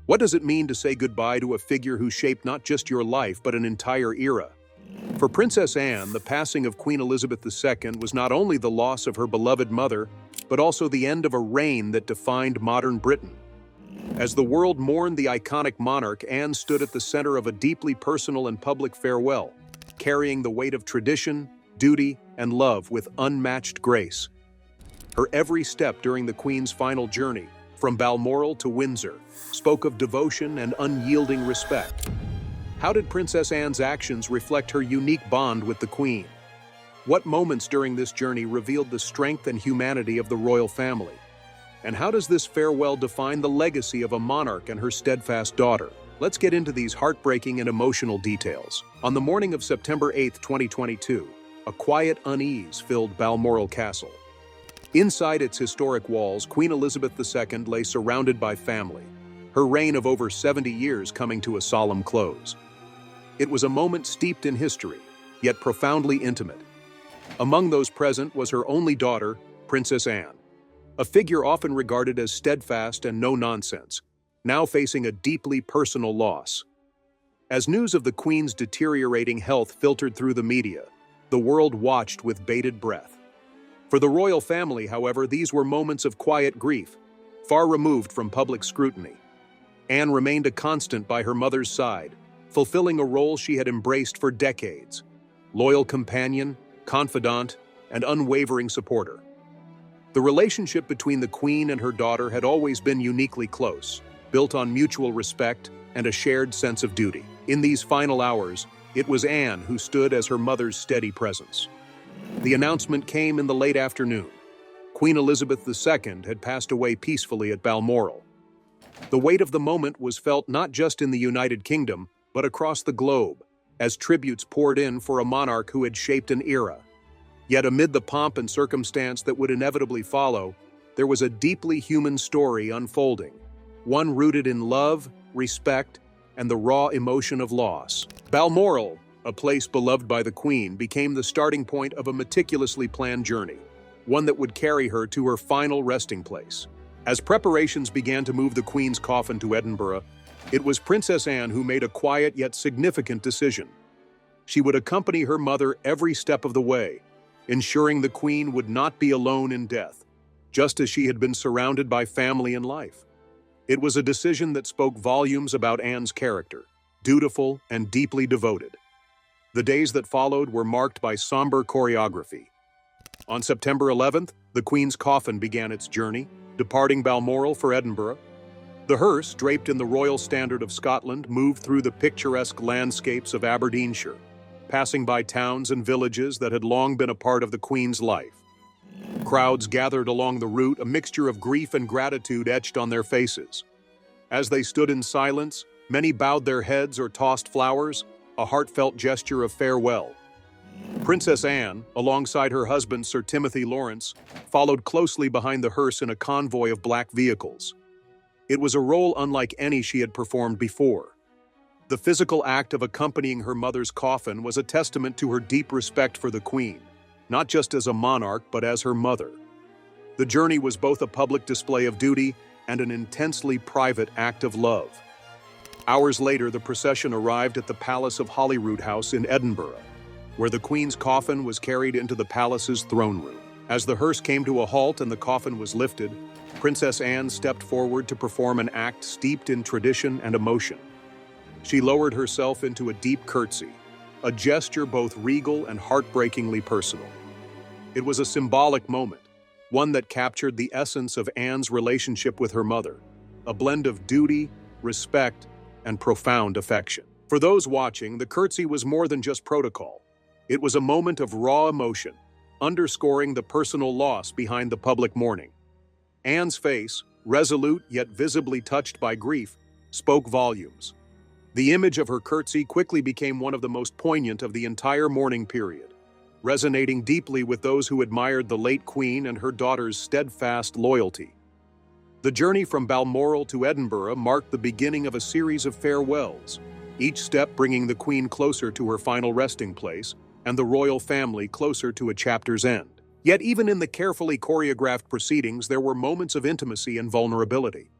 What does it mean to say goodbye to a figure who shaped not just your life, but an entire era? For Princess Anne, the passing of Queen Elizabeth II was not only the loss of her beloved mother, but also the end of a reign that defined modern Britain. As the world mourned the iconic monarch, Anne stood at the center of a deeply personal and public farewell, carrying the weight of tradition, duty, and love with unmatched grace. Her every step during the Queen's final journey, from Balmoral to Windsor, spoke of devotion and unyielding respect. How did Princess Anne's actions reflect her unique bond with the Queen? What moments during this journey revealed the strength and humanity of the royal family? And how does this farewell define the legacy of a monarch and her steadfast daughter? Let's get into these heartbreaking and emotional details. On the morning of September 8, 2022, a quiet unease filled Balmoral Castle. Inside its historic walls, Queen Elizabeth II lay surrounded by family, her reign of over 70 years coming to a solemn close. It was a moment steeped in history, yet profoundly intimate. Among those present was her only daughter, Princess Anne, a figure often regarded as steadfast and no-nonsense, now facing a deeply personal loss. As news of the Queen's deteriorating health filtered through the media, the world watched with bated breath. For the royal family, however, these were moments of quiet grief, far removed from public scrutiny. Anne remained a constant by her mother's side, fulfilling a role she had embraced for decades: loyal companion, confidant, and unwavering supporter. The relationship between the Queen and her daughter had always been uniquely close, built on mutual respect and a shared sense of duty. In these final hours, it was Anne who stood as her mother's steady presence. The announcement came in the late afternoon. Queen Elizabeth II had passed away peacefully at Balmoral. The weight of the moment was felt not just in the United Kingdom, but across the globe, as tributes poured in for a monarch who had shaped an era. Yet amid the pomp and circumstance that would inevitably follow, there was a deeply human story unfolding, one rooted in love, respect, and the raw emotion of loss. Balmoral, a place beloved by the Queen, became the starting point of a meticulously planned journey, one that would carry her to her final resting place. As preparations began to move the Queen's coffin to Edinburgh, it was Princess Anne who made a quiet yet significant decision. She would accompany her mother every step of the way, ensuring the Queen would not be alone in death, just as she had been surrounded by family and life. It was a decision that spoke volumes about Anne's character, dutiful and deeply devoted. The days that followed were marked by somber choreography. On September 11th, the Queen's coffin began its journey, departing Balmoral for Edinburgh. The hearse, draped in the royal standard of Scotland, moved through the picturesque landscapes of Aberdeenshire, passing by towns and villages that had long been a part of the Queen's life. Crowds gathered along the route, a mixture of grief and gratitude etched on their faces. As they stood in silence, many bowed their heads or tossed flowers, a heartfelt gesture of farewell. Princess Anne, alongside her husband Sir Timothy Lawrence, followed closely behind the hearse in a convoy of black vehicles. It was a role unlike any she had performed before. The physical act of accompanying her mother's coffin was a testament to her deep respect for the Queen, not just as a monarch but as her mother. The journey was both a public display of duty and an intensely private act of love. Hours later, the procession arrived at the Palace of Holyrood House in Edinburgh, where the Queen's coffin was carried into the palace's throne room. As the hearse came to a halt and the coffin was lifted, Princess Anne stepped forward to perform an act steeped in tradition and emotion. She lowered herself into a deep curtsy, a gesture both regal and heartbreakingly personal. It was a symbolic moment, one that captured the essence of Anne's relationship with her mother, a blend of duty, respect, and profound affection. For those watching, the curtsy was more than just protocol. It was a moment of raw emotion, underscoring the personal loss behind the public mourning. Anne's face, resolute yet visibly touched by grief, spoke volumes. The image of her curtsy quickly became one of the most poignant of the entire mourning period, resonating deeply with those who admired the late Queen and her daughter's steadfast loyalty. The journey from Balmoral to Edinburgh marked the beginning of a series of farewells, each step bringing the Queen closer to her final resting place and the royal family closer to a chapter's end. Yet even in the carefully choreographed proceedings, there were moments of intimacy and vulnerability.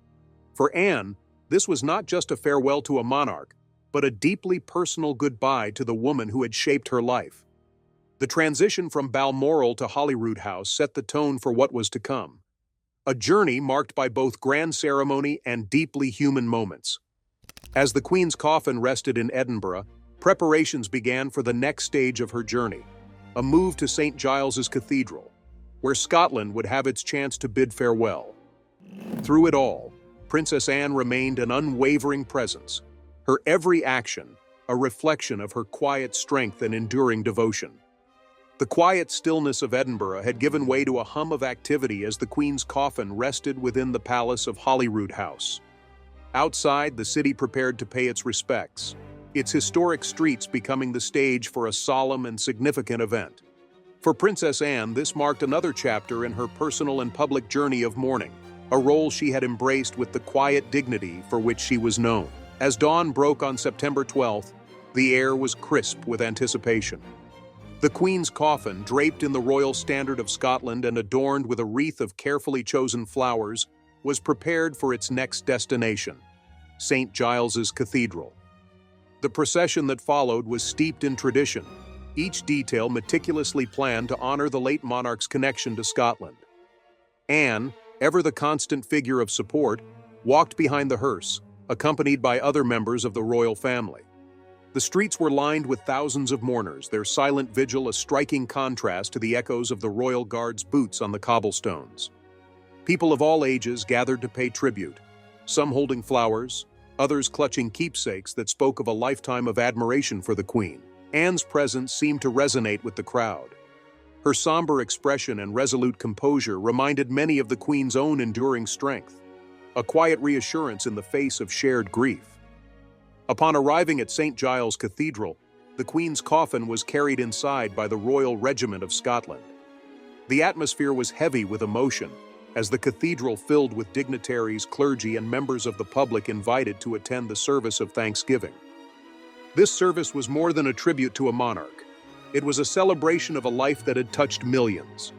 For Anne, This was not just a farewell to a monarch, but a deeply personal goodbye to the woman who had shaped her life. The transition from Balmoral to Holyrood House set the tone for what was to come. A journey marked by both grand ceremony and deeply human moments. As the Queen's coffin rested in Edinburgh, preparations began for the next stage of her journey, a move to St. Giles's Cathedral, where Scotland would have its chance to bid farewell. Through it all, Princess Anne remained an unwavering presence, her every action a reflection of her quiet strength and enduring devotion. The quiet stillness of Edinburgh had given way to a hum of activity as the Queen's coffin rested within the palace of Holyrood House. Outside, the city prepared to pay its respects, its historic streets becoming the stage for a solemn and significant event. For Princess Anne, this marked another chapter in her personal and public journey of mourning, a role she had embraced with the quiet dignity for which she was known. As dawn broke on September 12th, the air was crisp with anticipation. The Queen's coffin, draped in the royal standard of Scotland and adorned with a wreath of carefully chosen flowers, was prepared for its next destination, St. Giles's Cathedral. The procession that followed was steeped in tradition, each detail meticulously planned to honor the late monarch's connection to Scotland. Anne, ever the constant figure of support, walked behind the hearse, accompanied by other members of the royal family. The streets were lined with thousands of mourners, their silent vigil a striking contrast to the echoes of the Royal Guard's boots on the cobblestones. People of all ages gathered to pay tribute, some holding flowers, others clutching keepsakes that spoke of a lifetime of admiration for the Queen. Anne's presence seemed to resonate with the crowd. Her somber expression and resolute composure reminded many of the Queen's own enduring strength, a quiet reassurance in the face of shared grief. Upon arriving at St. Giles Cathedral, the Queen's coffin was carried inside by the Royal Regiment of Scotland. The atmosphere was heavy with emotion, as the cathedral filled with dignitaries, clergy, and members of the public invited to attend the service of thanksgiving. This service was more than a tribute to a monarch. It was a celebration of a life that had touched millions.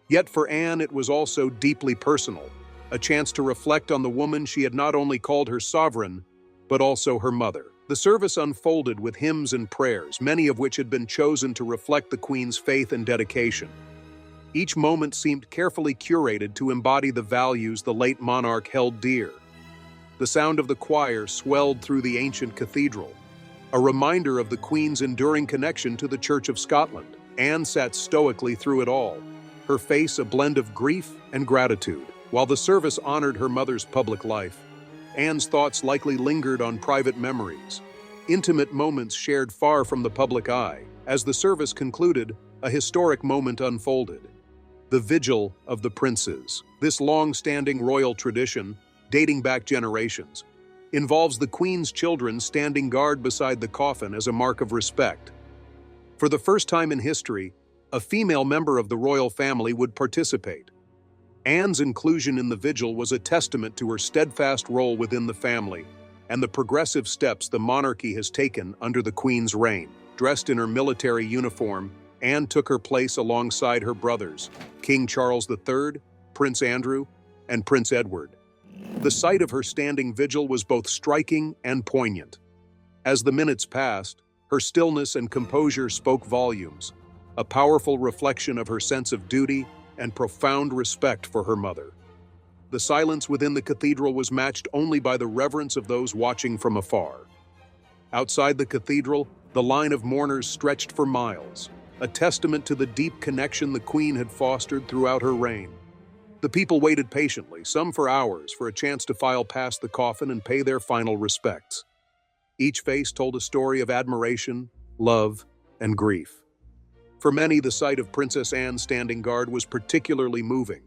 Yet for Anne, it was also deeply personal, a chance to reflect on the woman she had not only called her sovereign, but also her mother. The service unfolded with hymns and prayers, many of which had been chosen to reflect the Queen's faith and dedication. Each moment seemed carefully curated to embody the values the late monarch held dear. The sound of the choir swelled through the ancient cathedral, a reminder of the Queen's enduring connection to the Church of Scotland. Anne sat stoically through it all, her face a blend of grief and gratitude. While the service honored her mother's public life, Anne's thoughts likely lingered on private memories, intimate moments shared far from the public eye. As the service concluded, a historic moment unfolded. The Vigil of the Princes. This long-standing royal tradition, dating back generations, involves the Queen's children standing guard beside the coffin as a mark of respect. For the first time in history, a female member of the royal family would participate. Anne's inclusion in the vigil was a testament to her steadfast role within the family and the progressive steps the monarchy has taken under the Queen's reign. Dressed in her military uniform, Anne took her place alongside her brothers, King Charles III, Prince Andrew, and Prince Edward. The sight of her standing vigil was both striking and poignant. As the minutes passed, her stillness and composure spoke volumes, a powerful reflection of her sense of duty and profound respect for her mother. The silence within the cathedral was matched only by the reverence of those watching from afar. Outside the cathedral, the line of mourners stretched for miles, a testament to the deep connection the Queen had fostered throughout her reign. The people waited patiently, some for hours, for a chance to file past the coffin and pay their final respects. Each face told a story of admiration, love, and grief. For many, the sight of Princess Anne standing guard was particularly moving,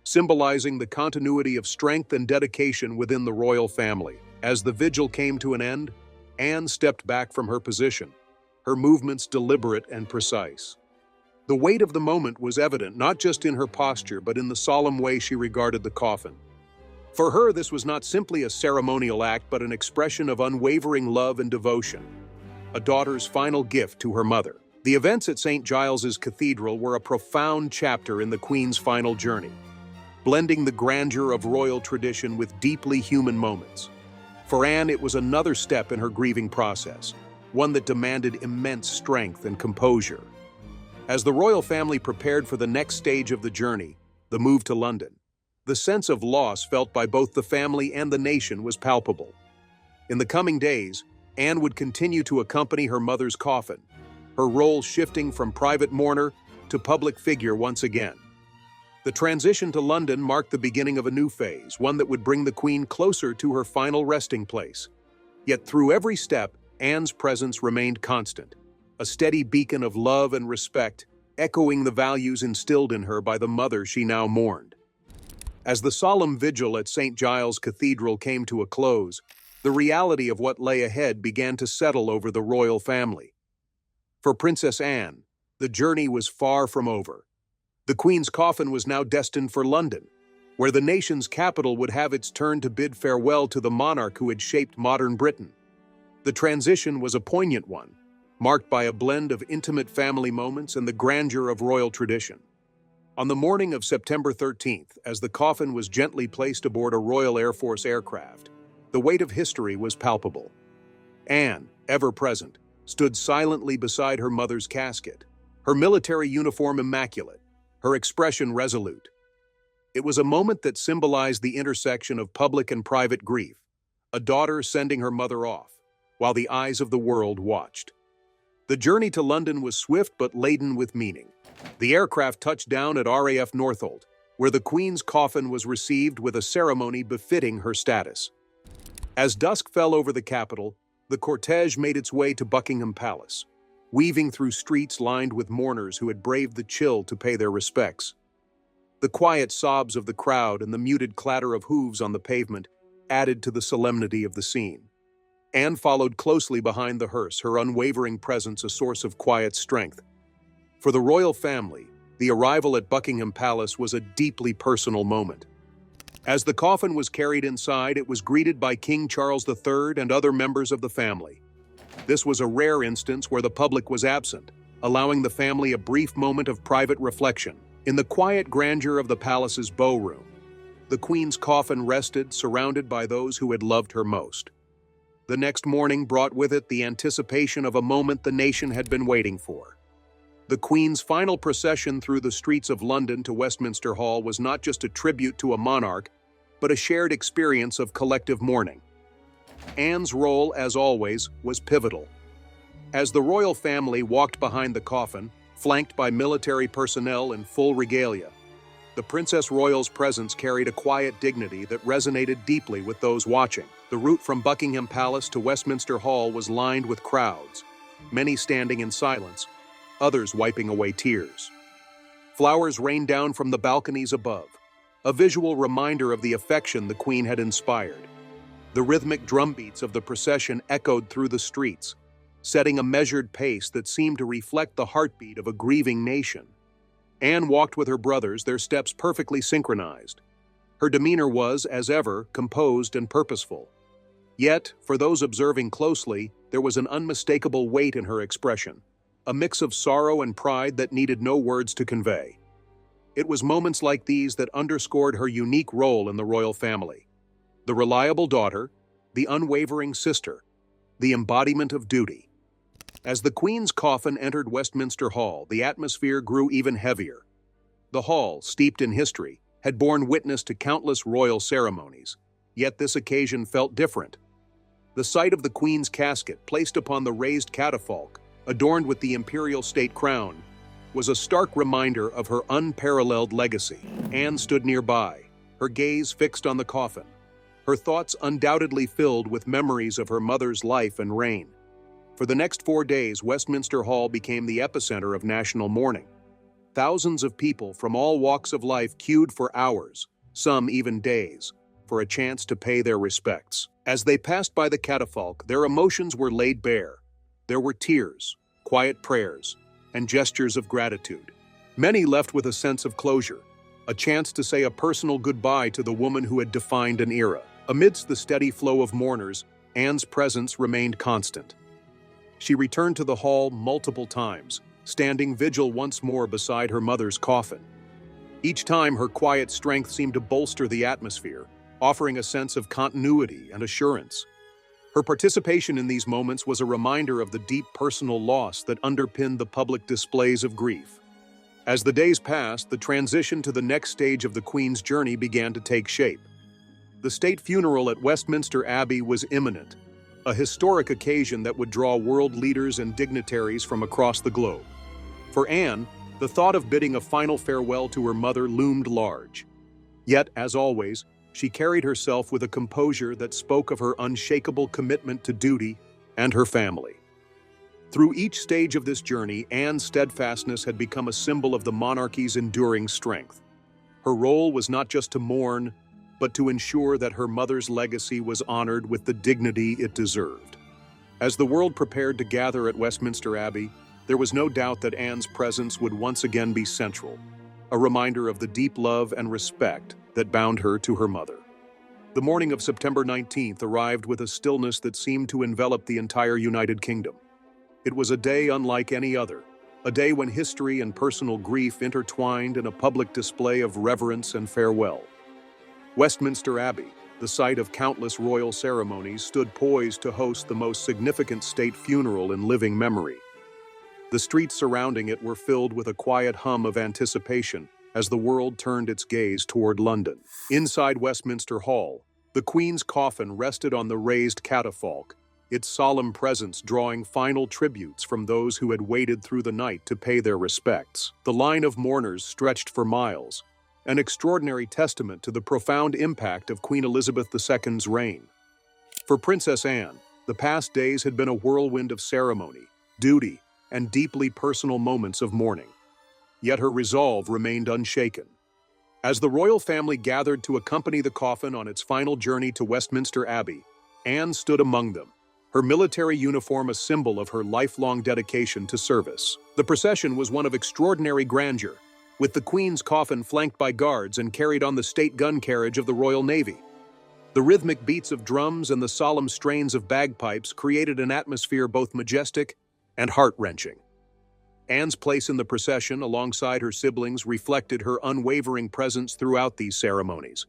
symbolizing the continuity of strength and dedication within the royal family. As the vigil came to an end, Anne stepped back from her position, her movements deliberate and precise. The weight of the moment was evident not just in her posture but in the solemn way she regarded the coffin. For her, this was not simply a ceremonial act but an expression of unwavering love and devotion, a daughter's final gift to her mother. The events at St. Giles's Cathedral were a profound chapter in the Queen's final journey, blending the grandeur of royal tradition with deeply human moments. For Anne, it was another step in her grieving process, one that demanded immense strength and composure. As the royal family prepared for the next stage of the journey, the move to London, the sense of loss felt by both the family and the nation was palpable. In the coming days, Anne would continue to accompany her mother's coffin, her role shifting from private mourner to public figure once again. The transition to London marked the beginning of a new phase, one that would bring the Queen closer to her final resting place. Yet through every step, Anne's presence remained constant, a steady beacon of love and respect, echoing the values instilled in her by the mother she now mourned. As the solemn vigil at St. Giles Cathedral came to a close, the reality of what lay ahead began to settle over the royal family. For Princess Anne, the journey was far from over. The Queen's coffin was now destined for London, where the nation's capital would have its turn to bid farewell to the monarch who had shaped modern Britain. The transition was a poignant one, marked by a blend of intimate family moments and the grandeur of royal tradition. On the morning of September 13th, as the coffin was gently placed aboard a Royal Air Force aircraft, the weight of history was palpable. Anne, ever present, stood silently beside her mother's casket, her military uniform immaculate, her expression resolute. It was a moment that symbolized the intersection of public and private grief, a daughter sending her mother off, while the eyes of the world watched. The journey to London was swift but laden with meaning. The aircraft touched down at RAF Northolt, where the Queen's coffin was received with a ceremony befitting her status. As dusk fell over the capital, the cortege made its way to Buckingham Palace, weaving through streets lined with mourners who had braved the chill to pay their respects. The quiet sobs of the crowd and the muted clatter of hooves on the pavement added to the solemnity of the scene. Anne followed closely behind the hearse, her unwavering presence a source of quiet strength. For the royal family, the arrival at Buckingham Palace was a deeply personal moment. As the coffin was carried inside, it was greeted by King Charles III and other members of the family. This was a rare instance where the public was absent, allowing the family a brief moment of private reflection. In the quiet grandeur of the palace's ballroom, the Queen's coffin rested, surrounded by those who had loved her most. The next morning brought with it the anticipation of a moment the nation had been waiting for. The Queen's final procession through the streets of London to Westminster Hall was not just a tribute to a monarch, but a shared experience of collective mourning. Anne's role, as always, was pivotal. As the royal family walked behind the coffin, flanked by military personnel in full regalia, the Princess Royal's presence carried a quiet dignity that resonated deeply with those watching. The route from Buckingham Palace to Westminster Hall was lined with crowds, many standing in silence, others wiping away tears. Flowers rained down from the balconies above, a visual reminder of the affection the Queen had inspired. The rhythmic drumbeats of the procession echoed through the streets, setting a measured pace that seemed to reflect the heartbeat of a grieving nation. Anne walked with her brothers, their steps perfectly synchronized. Her demeanor was, as ever, composed and purposeful. Yet, for those observing closely, there was an unmistakable weight in her expression, a mix of sorrow and pride that needed no words to convey. It was moments like these that underscored her unique role in the royal family. The reliable daughter, the unwavering sister, the embodiment of duty. As the Queen's coffin entered Westminster Hall, the atmosphere grew even heavier. The hall, steeped in history, had borne witness to countless royal ceremonies, yet this occasion felt different. The sight of the Queen's casket, placed upon the raised catafalque, adorned with the imperial state crown, was a stark reminder of her unparalleled legacy. Anne stood nearby, her gaze fixed on the coffin, her thoughts undoubtedly filled with memories of her mother's life and reign. For the next 4 days, Westminster Hall became the epicenter of national mourning. Thousands of people from all walks of life queued for hours, some even days, for a chance to pay their respects. As they passed by the catafalque, their emotions were laid bare. There were tears, quiet prayers, and gestures of gratitude. Many left with a sense of closure, a chance to say a personal goodbye to the woman who had defined an era. Amidst the steady flow of mourners, Anne's presence remained constant. She returned to the hall multiple times, standing vigil once more beside her mother's coffin. Each time, her quiet strength seemed to bolster the atmosphere, offering a sense of continuity and assurance. Her participation in these moments was a reminder of the deep personal loss that underpinned the public displays of grief. As the days passed, the transition to the next stage of the Queen's journey began to take shape. The state funeral at Westminster Abbey was imminent, a historic occasion that would draw world leaders and dignitaries from across the globe. For Anne, the thought of bidding a final farewell to her mother loomed large. Yet, as always, she carried herself with a composure that spoke of her unshakable commitment to duty and her family. Through each stage of this journey, Anne's steadfastness had become a symbol of the monarchy's enduring strength. Her role was not just to mourn, but to ensure that her mother's legacy was honored with the dignity it deserved. As the world prepared to gather at Westminster Abbey, there was no doubt that Anne's presence would once again be central, a reminder of the deep love and respect that bound her to her mother. The morning of September 19th arrived with a stillness that seemed to envelop the entire United Kingdom. It was a day unlike any other, a day when history and personal grief intertwined in a public display of reverence and farewell. Westminster Abbey, the site of countless royal ceremonies, stood poised to host the most significant state funeral in living memory. The streets surrounding it were filled with a quiet hum of anticipation as the world turned its gaze toward London. Inside Westminster Hall, the Queen's coffin rested on the raised catafalque, its solemn presence drawing final tributes from those who had waited through the night to pay their respects. The line of mourners stretched for miles, an extraordinary testament to the profound impact of Queen Elizabeth II's reign. For Princess Anne, the past days had been a whirlwind of ceremony, duty, and deeply personal moments of mourning. Yet her resolve remained unshaken. As the royal family gathered to accompany the coffin on its final journey to Westminster Abbey, Anne stood among them, her military uniform a symbol of her lifelong dedication to service. The procession was one of extraordinary grandeur, with the Queen's coffin flanked by guards and carried on the state gun carriage of the Royal Navy. The rhythmic beats of drums and the solemn strains of bagpipes created an atmosphere both majestic and heart-wrenching. Anne's place in the procession alongside her siblings reflected her unwavering presence throughout these ceremonies.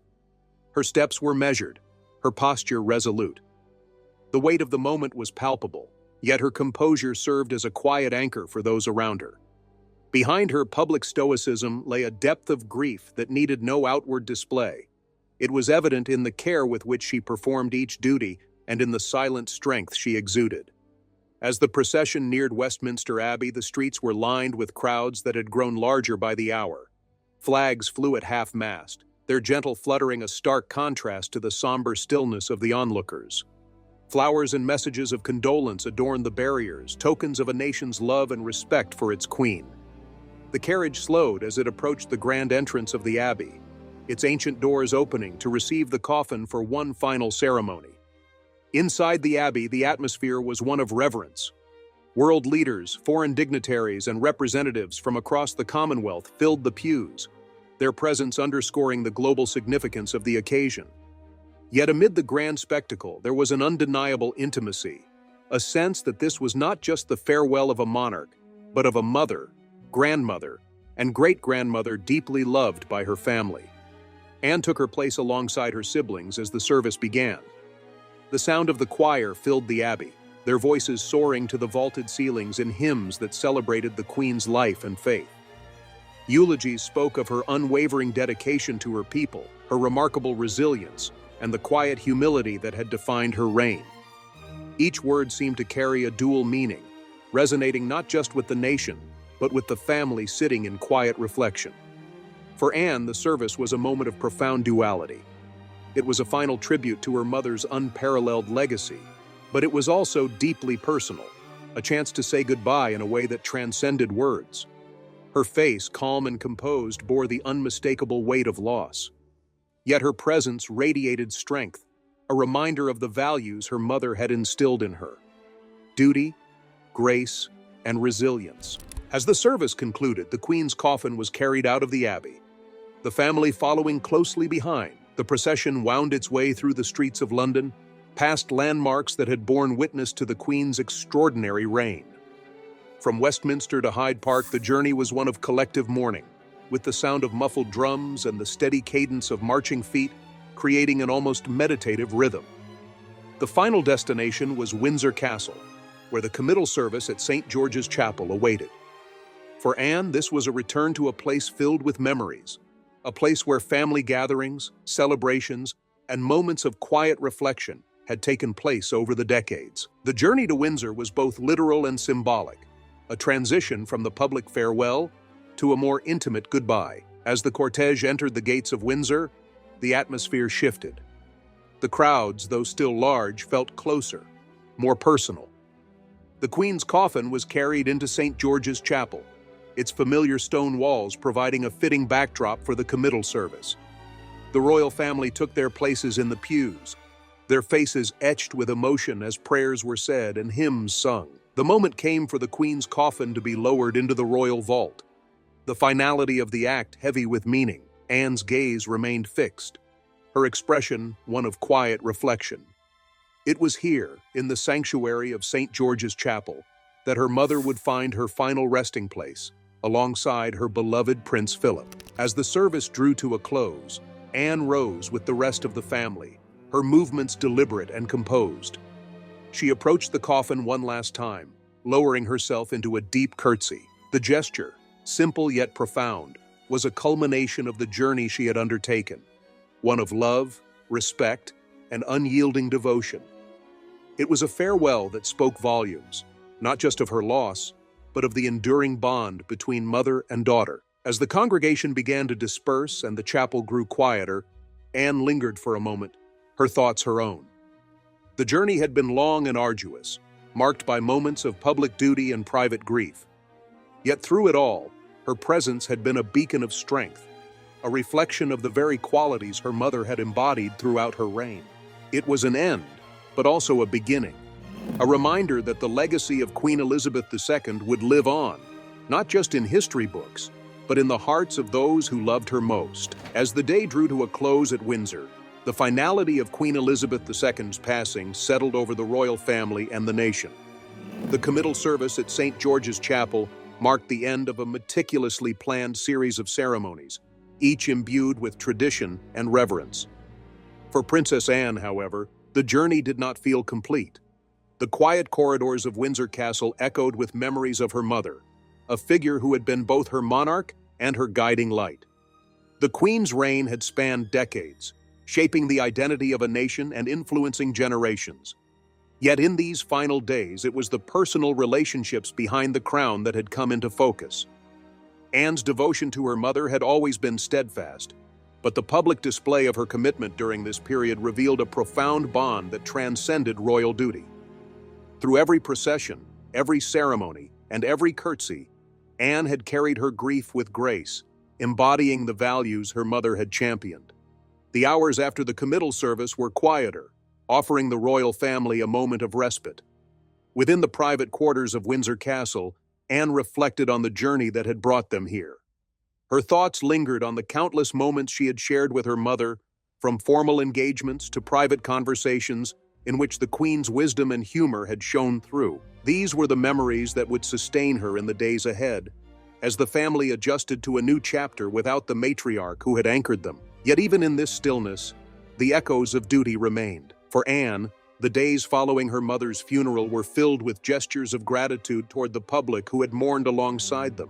Her steps were measured, her posture resolute. The weight of the moment was palpable, yet her composure served as a quiet anchor for those around her. Behind her public stoicism lay a depth of grief that needed no outward display. It was evident in the care with which she performed each duty and in the silent strength she exuded. As the procession neared Westminster Abbey, the streets were lined with crowds that had grown larger by the hour. Flags flew at half-mast, their gentle fluttering a stark contrast to the somber stillness of the onlookers. Flowers and messages of condolence adorned the barriers, tokens of a nation's love and respect for its queen. The carriage slowed as it approached the grand entrance of the Abbey, its ancient doors opening to receive the coffin for one final ceremony. Inside the Abbey, the atmosphere was one of reverence. World leaders, foreign dignitaries, and representatives from across the Commonwealth filled the pews, their presence underscoring the global significance of the occasion. Yet amid the grand spectacle, there was an undeniable intimacy, a sense that this was not just the farewell of a monarch, but of a mother, grandmother, and great-grandmother deeply loved by her family. Anne took her place alongside her siblings as the service began. The sound of the choir filled the Abbey, their voices soaring to the vaulted ceilings in hymns that celebrated the Queen's life and faith. Eulogies spoke of her unwavering dedication to her people, her remarkable resilience, and the quiet humility that had defined her reign. Each word seemed to carry a dual meaning, resonating not just with the nation, but with the family sitting in quiet reflection. For Anne, the service was a moment of profound duality. It was a final tribute to her mother's unparalleled legacy, but it was also deeply personal, a chance to say goodbye in a way that transcended words. Her face, calm and composed, bore the unmistakable weight of loss. Yet her presence radiated strength, a reminder of the values her mother had instilled in her: duty, grace, and resilience. As the service concluded, the Queen's coffin was carried out of the Abbey, the family following closely behind. The procession wound its way through the streets of London, past landmarks that had borne witness to the Queen's extraordinary reign. From Westminster to Hyde Park, the journey was one of collective mourning, with the sound of muffled drums and the steady cadence of marching feet creating an almost meditative rhythm. The final destination was Windsor Castle, where the committal service at St. George's Chapel awaited. For Anne, this was a return to a place filled with memories, a place where family gatherings, celebrations, and moments of quiet reflection had taken place over the decades. The journey to Windsor was both literal and symbolic, a transition from the public farewell to a more intimate goodbye. As the cortege entered the gates of Windsor, the atmosphere shifted. The crowds, though still large, felt closer, more personal. The Queen's coffin was carried into St. George's Chapel, its familiar stone walls providing a fitting backdrop for the committal service. The royal family took their places in the pews, their faces etched with emotion as prayers were said and hymns sung. The moment came for the Queen's coffin to be lowered into the royal vault. The finality of the act heavy with meaning, Anne's gaze remained fixed, her expression one of quiet reflection. It was here, in the sanctuary of St. George's Chapel, that her mother would find her final resting place, alongside her beloved Prince Philip. As the service drew to a close, Anne rose with the rest of the family, her movements deliberate and composed. She approached the coffin one last time, lowering herself into a deep curtsy. The gesture, simple yet profound, was a culmination of the journey she had undertaken, one of love, respect, and unyielding devotion. It was a farewell that spoke volumes, not just of her loss, but of the enduring bond between mother and daughter. As the congregation began to disperse and the chapel grew quieter, Anne lingered for a moment, her thoughts her own. The journey had been long and arduous, marked by moments of public duty and private grief. Yet through it all, her presence had been a beacon of strength, a reflection of the very qualities her mother had embodied throughout her reign. It was an end, but also a beginning, a reminder that the legacy of Queen Elizabeth II would live on, not just in history books, but in the hearts of those who loved her most. As the day drew to a close at Windsor, the finality of Queen Elizabeth II's passing settled over the royal family and the nation. The committal service at St. George's Chapel marked the end of a meticulously planned series of ceremonies, each imbued with tradition and reverence. For Princess Anne, however, the journey did not feel complete. The quiet corridors of Windsor Castle echoed with memories of her mother, a figure who had been both her monarch and her guiding light. The Queen's reign had spanned decades, shaping the identity of a nation and influencing generations. Yet in these final days, it was the personal relationships behind the crown that had come into focus. Anne's devotion to her mother had always been steadfast, but the public display of her commitment during this period revealed a profound bond that transcended royal duty. Through every procession, every ceremony, and every curtsy, Anne had carried her grief with grace, embodying the values her mother had championed. The hours after the committal service were quieter, offering the royal family a moment of respite. Within the private quarters of Windsor Castle, Anne reflected on the journey that had brought them here. Her thoughts lingered on the countless moments she had shared with her mother, from formal engagements to private conversations in which the Queen's wisdom and humor had shone through. These were the memories that would sustain her in the days ahead, as the family adjusted to a new chapter without the matriarch who had anchored them. Yet even in this stillness, the echoes of duty remained. For Anne, the days following her mother's funeral were filled with gestures of gratitude toward the public who had mourned alongside them.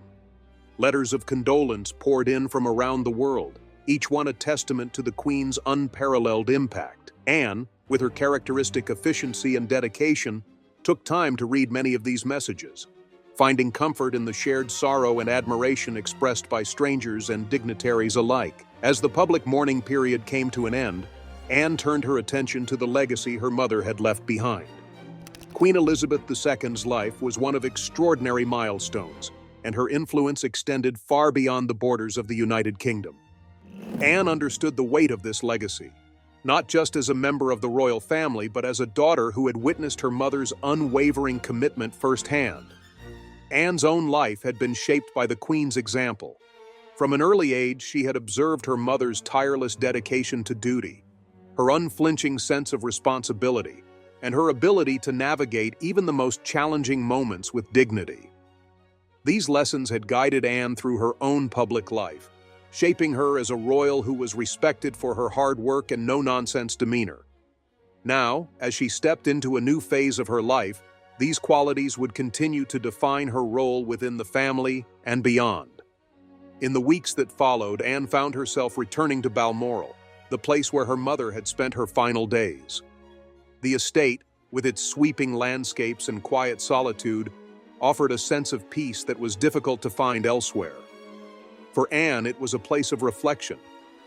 Letters of condolence poured in from around the world, each one a testament to the Queen's unparalleled impact. Anne, with her characteristic efficiency and dedication, took time to read many of these messages, finding comfort in the shared sorrow and admiration expressed by strangers and dignitaries alike. As the public mourning period came to an end, Anne turned her attention to the legacy her mother had left behind. Queen Elizabeth II's life was one of extraordinary milestones, and her influence extended far beyond the borders of the United Kingdom. Anne understood the weight of this legacy, not just as a member of the royal family, but as a daughter who had witnessed her mother's unwavering commitment firsthand. Anne's own life had been shaped by the Queen's example. From an early age, she had observed her mother's tireless dedication to duty, her unflinching sense of responsibility, and her ability to navigate even the most challenging moments with dignity. These lessons had guided Anne through her own public life, shaping her as a royal who was respected for her hard work and no-nonsense demeanor. Now, as she stepped into a new phase of her life, these qualities would continue to define her role within the family and beyond. In the weeks that followed, Anne found herself returning to Balmoral, the place where her mother had spent her final days. The estate, with its sweeping landscapes and quiet solitude, offered a sense of peace that was difficult to find elsewhere. For Anne, it was a place of reflection,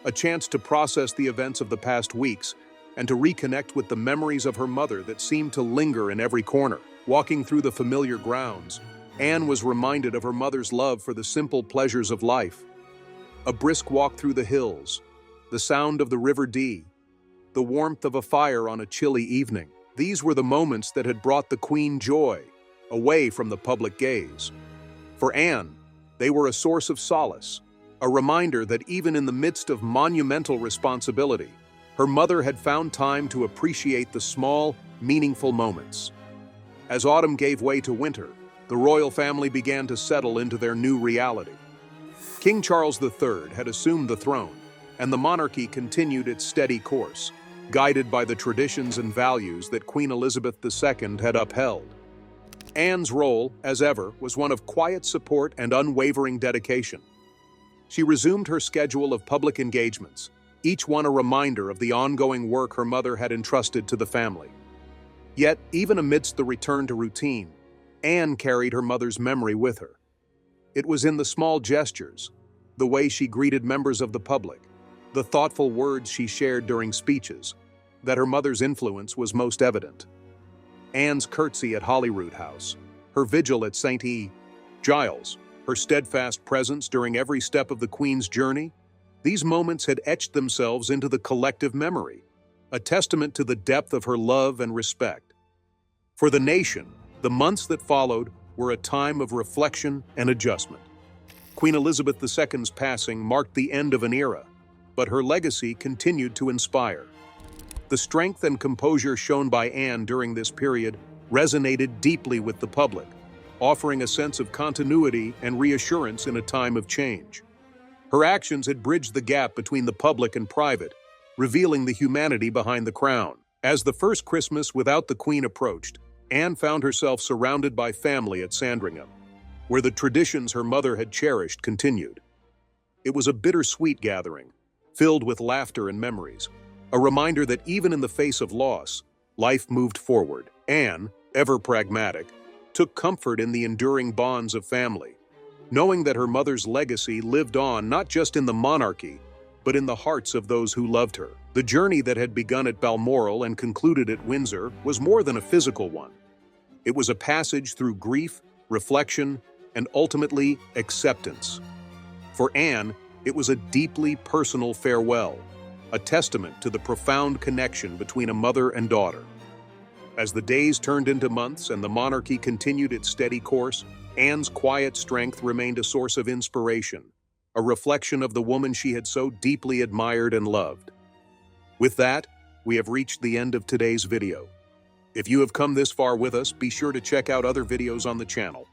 a chance to process the events of the past weeks and to reconnect with the memories of her mother that seemed to linger in every corner. Walking through the familiar grounds, Anne was reminded of her mother's love for the simple pleasures of life. A brisk walk through the hills, the sound of the River Dee, the warmth of a fire on a chilly evening. These were the moments that had brought the Queen joy, away from the public gaze. For Anne, they were a source of solace, a reminder that even in the midst of monumental responsibility, her mother had found time to appreciate the small, meaningful moments. As autumn gave way to winter, the royal family began to settle into their new reality. King Charles III had assumed the throne, and the monarchy continued its steady course, guided by the traditions and values that Queen Elizabeth II had upheld. Anne's role, as ever, was one of quiet support and unwavering dedication. She resumed her schedule of public engagements, each one a reminder of the ongoing work her mother had entrusted to the family. Yet, even amidst the return to routine, Anne carried her mother's memory with her. It was in the small gestures, the way she greeted members of the public, the thoughtful words she shared during speeches, that her mother's influence was most evident. Anne's curtsy at Holyrood House, her vigil at St. Giles, her steadfast presence during every step of the Queen's journey, these moments had etched themselves into the collective memory, a testament to the depth of her love and respect. For the nation, the months that followed were a time of reflection and adjustment. Queen Elizabeth II's passing marked the end of an era, but her legacy continued to inspire. The strength and composure shown by Anne during this period resonated deeply with the public, offering a sense of continuity and reassurance in a time of change. Her actions had bridged the gap between the public and private, revealing the humanity behind the crown. As the first Christmas without the Queen approached, Anne found herself surrounded by family at Sandringham, where the traditions her mother had cherished continued. It was a bittersweet gathering, filled with laughter and memories, a reminder that even in the face of loss, life moved forward. Anne, ever pragmatic, took comfort in the enduring bonds of family, knowing that her mother's legacy lived on not just in the monarchy, but in the hearts of those who loved her. The journey that had begun at Balmoral and concluded at Windsor was more than a physical one. It was a passage through grief, reflection, and ultimately acceptance. For Anne, it was a deeply personal farewell, a testament to the profound connection between a mother and daughter. As the days turned into months and the monarchy continued its steady course, Anne's quiet strength remained a source of inspiration, a reflection of the woman she had so deeply admired and loved. With that, we have reached the end of today's video. If you have come this far with us, be sure to check out other videos on the channel.